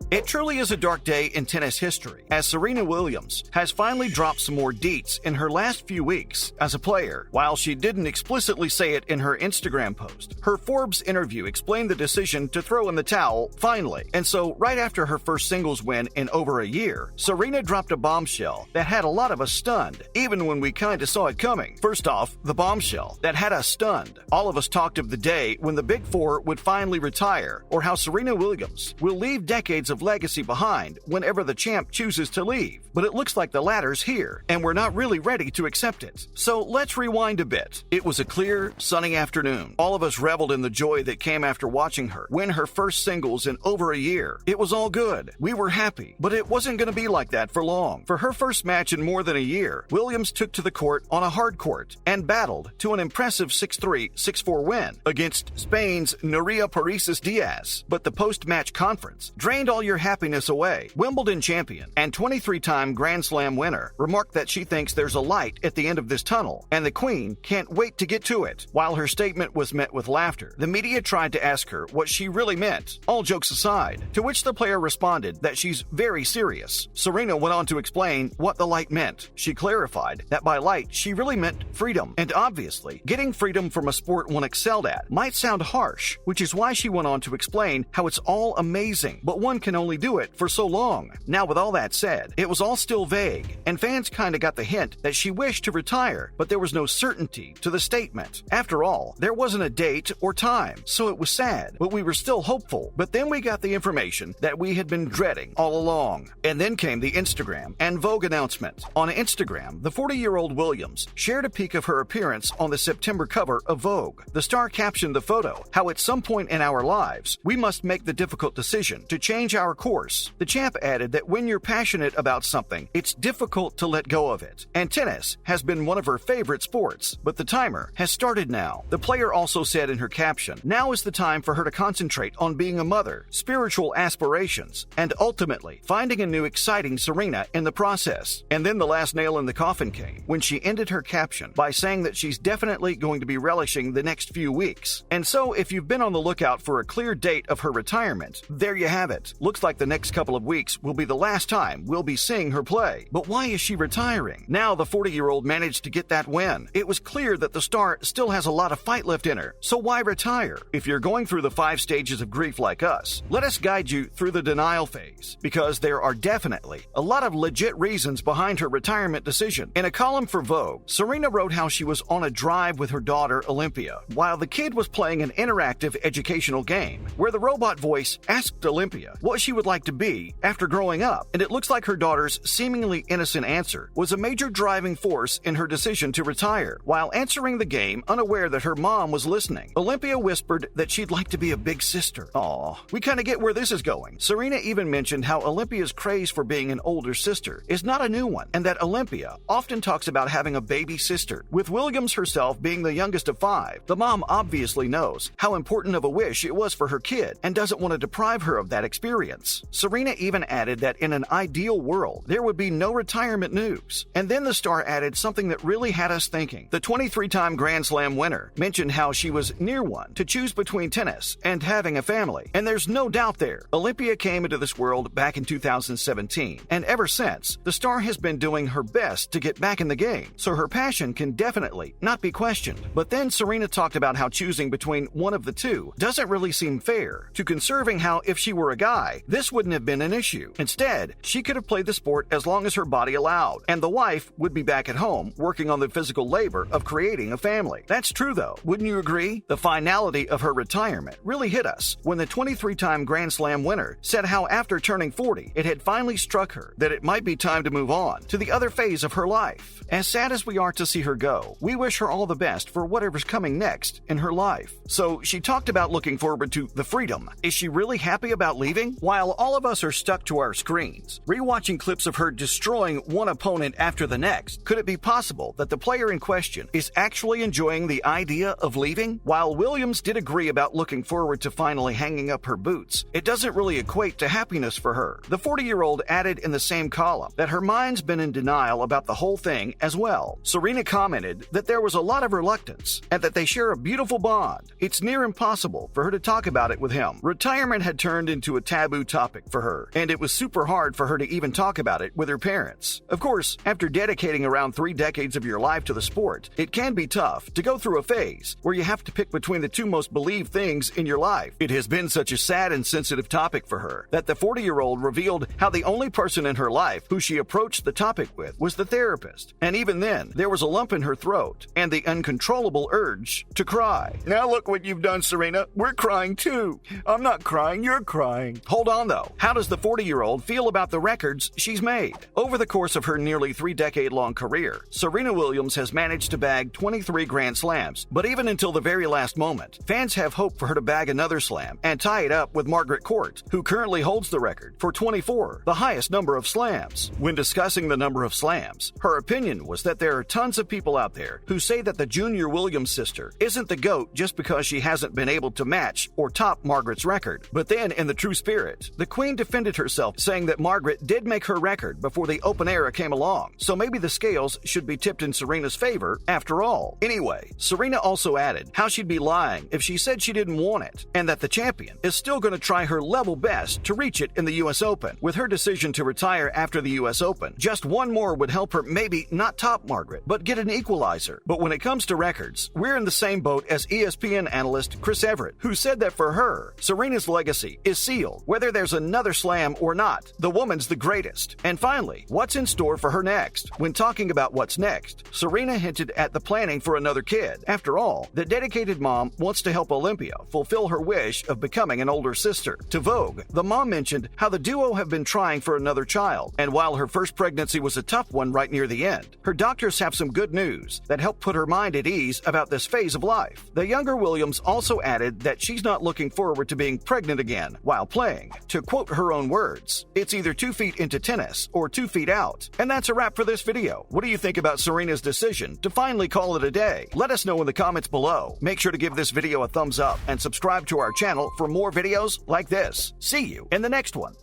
It truly is a dark day in tennis history, as Serena Williams has finally dropped some more deets in her last few weeks as a player. While she didn't explicitly say it in her Instagram post, her Forbes interview explained the decision to throw in the towel finally. And so, right after her first singles win in over a year, Serena dropped a bombshell that had a lot of us stunned, even when we kinda saw it coming. First off, the bombshell that had us stunned. All of us talked of the day when the Big Four would finally retire, or how Serena Williams will leave decades of legacy behind whenever the champ chooses to leave. But it looks like the latter's here, and we're not really ready to accept it. So let's rewind a bit. It was a clear, sunny afternoon. All of us reveled in the joy that came after watching her win her first singles in over a year. It was all good. We were happy, but it wasn't going to be like that for long. For her first match in more than a year, Williams took to the court on a hard court and battled to an impressive 6-3, 6-4 win against Spain's Nuria Parisis Diaz. But the post-match conference drained all your happiness away. Wimbledon champion and 23-time Grand Slam winner remarked that she thinks there's a light at the end of this tunnel, and the Queen can't wait to get to it. While her statement was met with laughter, the media tried to ask her what she really meant, all jokes aside, to which the player responded that she's very serious. Serena went on to explain what the light meant. She clarified that by light, she really meant freedom, and obviously, getting freedom from a sport one excelled at might sound harsh, which is why she went on to explain how it's all amazing, but one can only do it for so long. Now, with all that said, it was all still vague, and fans kinda got the hint that she wished to retire, but there was no certainty to the statement. After all, there wasn't a date or time, so it was sad, but we were still hopeful. But then we got the information that we had been dreading all along. And then came the Instagram and Vogue announcement. On Instagram, the 40-year-old Williams shared a peek of her appearance on the September cover of Vogue. The star captioned the photo, how at some point in our lives, we must make the difficult decision to change our course. The champ added that when you're passionate about something, it's difficult to let go of it. And tennis has been one of her favorite sports, but the timer has started now. The player also said in her caption, now is the time for her to concentrate on being a mother, spiritual aspirations, and ultimately finding a new exciting Serena in the process. And then the last nail in the coffin came when she ended her caption by saying that she's definitely going to be relishing the next few weeks. And so if you've been on the lookout for a clear date of her retirement, there you have it. Looks like the next couple of weeks will be the last time we'll be seeing her play. But why is she retiring? Now the 40-year-old managed to get that win. It was clear that the star still has a lot of fight left in her, so why retire? If you're going through the 5 stages of grief like us, let us guide you through the denial phase, because there are definitely a lot of legit reasons behind her retirement decision. In a column for Vogue, Serena wrote how she was on a drive with her daughter Olympia, while the kid was playing an interactive educational game, where the robot voice asked Olympia what she would like to be after growing up, and it looks like her daughter's seemingly innocent answer was a major driving force in her decision to retire. While answering the game, unaware that her mom was listening, Olympia whispered that she'd like to be a big sister. Aw, we kinda get where this is going. Serena even mentioned how Olympia's craze for being an older sister is not a new one, and that Olympia often talks about having a baby sister. With Williams herself being the youngest of 5, the mom obviously knows how important of a wish it was for her kid and doesn't want to deprive her of that experience. Serena even added that in an ideal world, there would be no retirement news. And then the star added something that really had us thinking. The 23-time Grand Slam winner mentioned how she was near one to choose between tennis and having a family. And there's no doubt there. Olympia came into this world back in 2017, and ever since, the star has been doing her best to get back in the game, so her passion can definitely not be questioned. But then Serena talked about how choosing between one of the two doesn't really seem fair, to conserving how if she were a guy, this wouldn't have been an issue. Instead, she could have played the sport as long as her body allowed, and the wife would be back at home working on the physical labor of creating a family. That's true though, wouldn't you agree? The finality of her retirement really hit us when the 23-time Grand Slam winner said how after turning 40, it had finally struck her that it might be time to move on to the other phase of her life. As sad as we are to see her go, we wish her all the best for whatever's coming next in her life. So she talked about looking forward to the freedom. Is she really happy about leaving? While all of us are stuck to our screens, rewatching clips of her destroying one opponent after the next, could it be possible that the player in question is actually enjoying the idea of leaving? While Williams did agree about looking forward to finally hanging up her boots, it doesn't really equate to happiness for her. The 40-year-old added in the same column that her mind's been in denial about the whole thing as well. Serena commented that there was a lot of reluctance and that they share a beautiful bond. It's near impossible for her to talk about it with him. Retirement had turned into a taboo taboo topic for her, and it was super hard for her to even talk about it with her parents. Of course, after dedicating around 3 decades of your life to the sport, it can be tough to go through a phase where you have to pick between the two most believed things in your life. It has been such a sad and sensitive topic for her that the 40-year-old revealed how the only person in her life who she approached the topic with was the therapist. And even then, there was a lump in her throat and the uncontrollable urge to cry. Now look what you've done, Serena. We're crying too. I'm not crying, you're crying. Hold on though. How does the 40-year-old feel about the records she's made? Over the course of her nearly 3-decade-long career, Serena Williams has managed to bag 23 Grand Slams. But even until the very last moment, fans have hope for her to bag another slam and tie it up with Margaret Court, who currently holds the record for 24, the highest number of slams. When discussing the number of slams, her opinion was that there are tons of people out there who say that the Junior Williams sister isn't the GOAT just because she hasn't been able to match or top Margaret's record. But then, in the true spirit, the Queen defended herself, saying that Margaret did make her record before the Open era came along, so maybe the scales should be tipped in Serena's favor after all. Anyway, Serena also added how she'd be lying if she said she didn't want it, and that the champion is still going to try her level best to reach it in the US Open. With her decision to retire after the US Open, just one more would help her maybe not top Margaret, but get an equalizer. But when it comes to records, we're in the same boat as ESPN analyst Chris Everett, who said that for her, Serena's legacy is sealed. Whether there's another slam or not, the woman's the greatest. And finally, what's in store for her next? When talking about what's next, Serena hinted at the planning for another kid. After all, the dedicated mom wants to help Olympia fulfill her wish of becoming an older sister. To Vogue, the mom mentioned how the duo have been trying for another child, and while her first pregnancy was a tough one right near the end, her doctors have some good news that help put her mind at ease about this phase of life. The younger Williams also added that she's not looking forward to being pregnant again while playing. To quote her own words, "It's either 2 feet into tennis or 2 feet out." And that's a wrap for this video. What do you think about Serena's decision to finally call it a day? Let us know in the comments below. Make sure to give this video a thumbs up and subscribe to our channel for more videos like this. See you in the next one.